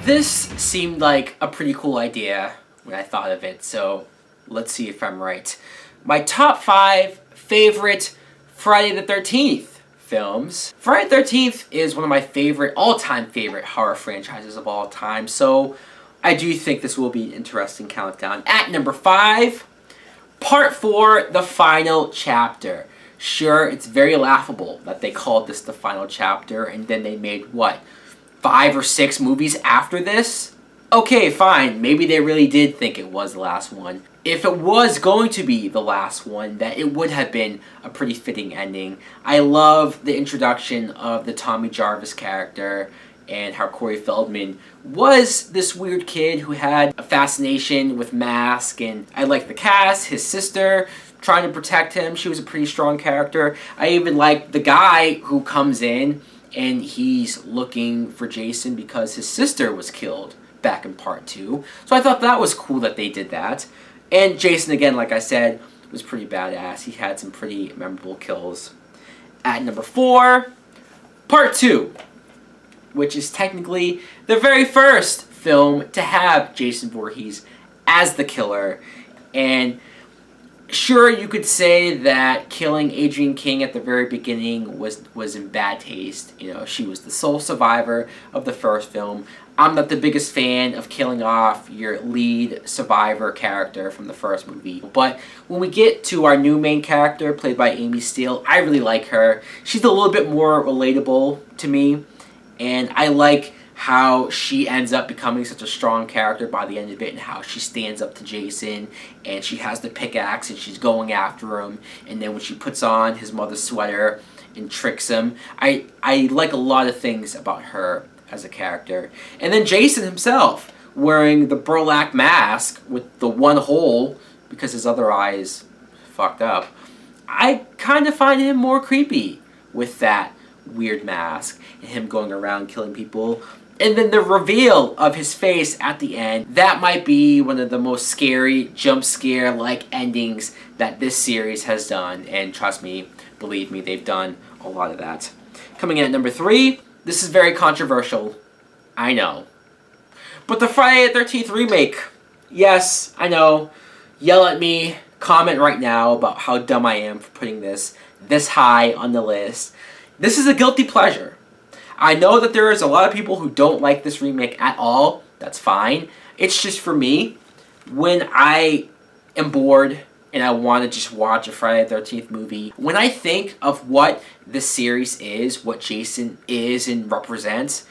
This seemed like a pretty cool idea when I thought of it, so let's see if I'm right. My top 5 favorite Friday the 13th films. Friday the 13th is one of my all-time favorite horror franchises of all time, so I do think this will be an interesting countdown. At number 5, Part 4, The Final Chapter. Sure, it's very laughable that they called this The Final Chapter, and then they made, what, 5 or 6 movies after this? Okay, fine, maybe they really did think it was the last one. If it was going to be the last one, that it would have been a pretty fitting ending. I love the introduction of the Tommy Jarvis character and how Corey Feldman was this weird kid who had a fascination with masks, and I like the cast, his sister trying to protect him, she was a pretty strong character. I even like the guy who comes in and he's looking for Jason because his sister was killed back in part 2. So I thought that was cool that they did that. And Jason, again, like I said, was pretty badass. He had some pretty memorable kills. At number 4, Part 2, which is technically the very first film to have Jason Voorhees as the killer. And sure, you could say that killing Adrienne King at the very beginning was in bad taste. You know, she was the sole survivor of the first film. I'm not the biggest fan of killing off your lead survivor character from the first movie. But when we get to our new main character, played by Amy Steele, I really like her. She's a little bit more relatable to me. And I like how she ends up becoming such a strong character by the end of it, and how she stands up to Jason and she has the pickaxe and she's going after him, and then when she puts on his mother's sweater and tricks him. I like a lot of things about her as a character. And then Jason himself, wearing the burlap mask with the one hole because his other eye is fucked up. I kind of find him more creepy with that weird mask and him going around killing people. And then the reveal of his face at the end, that might be one of the most scary jump scare like endings that this series has done. And trust me, believe me, they've done a lot of that. Coming in at number 3, this is very controversial, I know, but the Friday the 13th remake. Yes, I know, yell at me, comment right now about how dumb I am for putting this high on the list. This is a guilty pleasure. I know that there is a lot of people who don't like this remake at all. That's fine. It's just for me, when I am bored and I want to just watch a Friday the 13th movie, when I think of what this series is, what Jason is and represents,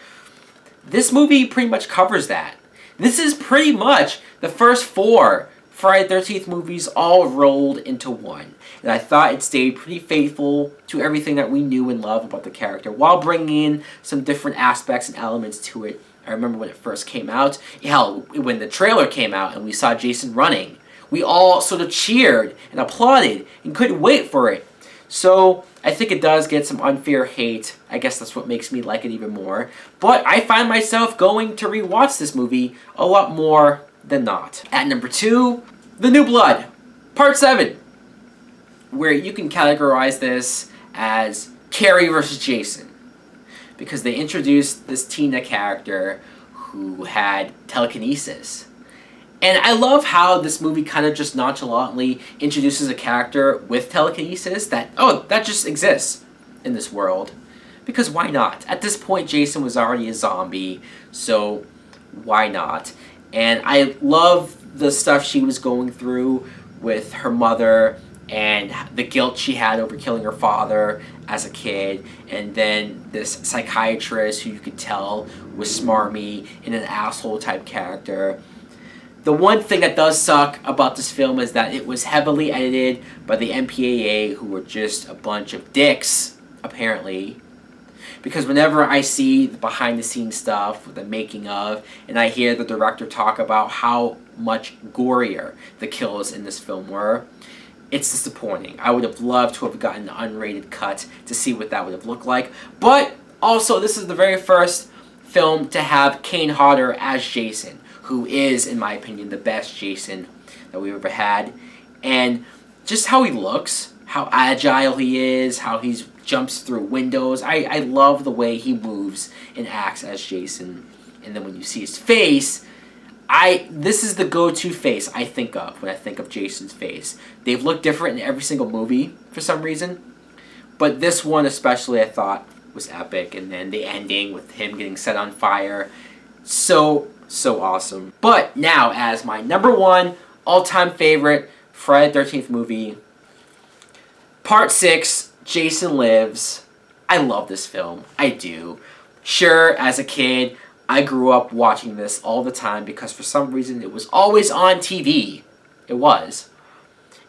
this movie pretty much covers that. This is pretty much the first 4 Friday the 13th movies all rolled into one. And I thought it stayed pretty faithful to everything that we knew and loved about the character, while bringing in some different aspects and elements to it. I remember when it first came out, hell, when the trailer came out and we saw Jason running, we all sort of cheered and applauded and couldn't wait for it. So I think it does get some unfair hate. I guess that's what makes me like it even more. But I find myself going to rewatch this movie a lot more than not. At number 2, The New Blood, Part 7, where you can categorize this as Carrie versus Jason, because they introduced this Tina character who had telekinesis. And I love how this movie kind of just nonchalantly introduces a character with telekinesis that, oh, that just exists in this world. Because why not? At this point, Jason was already a zombie, so why not? And I love the stuff she was going through with her mother and the guilt she had over killing her father as a kid, and then this psychiatrist who you could tell was smarmy and an asshole type character. The one thing that does suck about this film is that it was heavily edited by the MPAA, who were just a bunch of dicks, apparently. Because whenever I see the behind-the-scenes stuff, the making of, and I hear the director talk about how much gorier the kills in this film were, it's disappointing. I would have loved to have gotten an unrated cut to see what that would have looked like. But also, this is the very first film to have Kane Hodder as Jason, who is, in my opinion, the best Jason that we've ever had. And just how he looks, how agile he is, how he jumps through windows. I love the way he moves and acts as Jason. and then when you see his face, this is the go-to face I think of when I think of Jason's face. They've looked different in every single movie for some reason, but this one especially I thought was epic, and then the ending with him getting set on fire, so awesome. But now, as my number one all-time favorite Friday the 13th movie, Part 6, Jason Lives. I love this film. I do. Sure, as a kid, I grew up watching this all the time because for some reason it was always on TV. It was.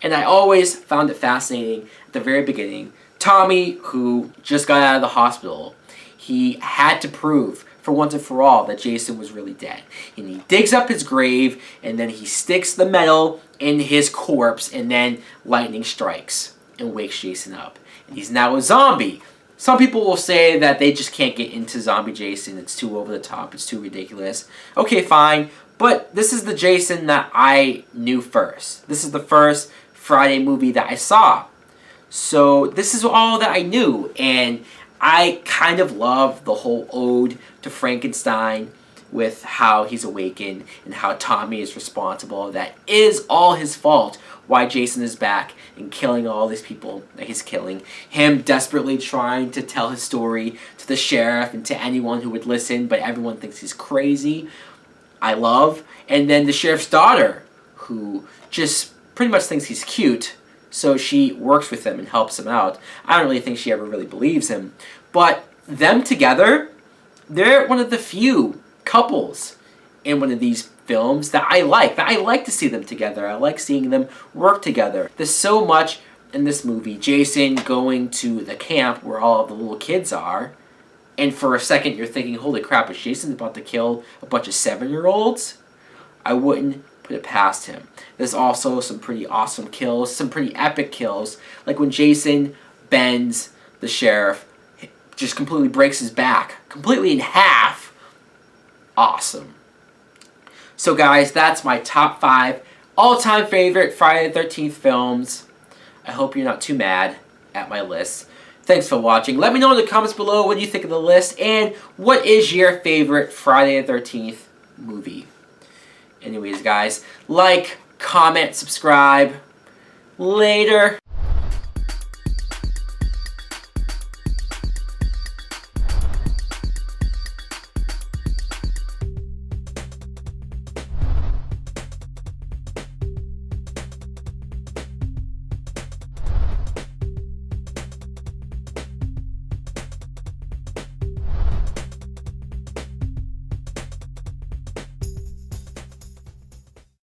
And I always found it fascinating at the very beginning. Tommy, who just got out of the hospital, he had to prove for once and for all that Jason was really dead. And he digs up his grave, and then he sticks the metal in his corpse, and then lightning strikes and wakes Jason up. And he's now a zombie. Some people will say that they just can't get into zombie Jason. It's too over the top. It's too ridiculous. Okay, fine. But this is the Jason that I knew first. This is the first Friday movie that I saw. So this is all that I knew. And I kind of love the whole ode to Frankenstein with how he's awakened and how Tommy is responsible. That is all his fault. Why Jason is back and killing all these people that he's killing. Him desperately trying to tell his story to the sheriff and to anyone who would listen, but everyone thinks he's crazy. I love. And then the sheriff's daughter, who just pretty much thinks he's cute, so she works with him and helps him out. I don't really think she ever really believes him. But them together, they're one of the few couples in one of these films that I like to see them together. I like seeing them work together. There's so much in this movie. Jason going to the camp where all of the little kids are, and for a second you're thinking, holy crap, is Jason about to kill a bunch of 7-year-olds? I wouldn't put it past him. There's also some pretty awesome kills, some pretty epic kills, like when Jason bends the sheriff, just completely breaks his back, completely in half. Awesome. So guys, that's my top 5 all-time favorite Friday the 13th films. I hope you're not too mad at my list. Thanks for watching. Let me know in the comments below what you think of the list and what is your favorite Friday the 13th movie. Anyways guys, like, comment, subscribe. Later.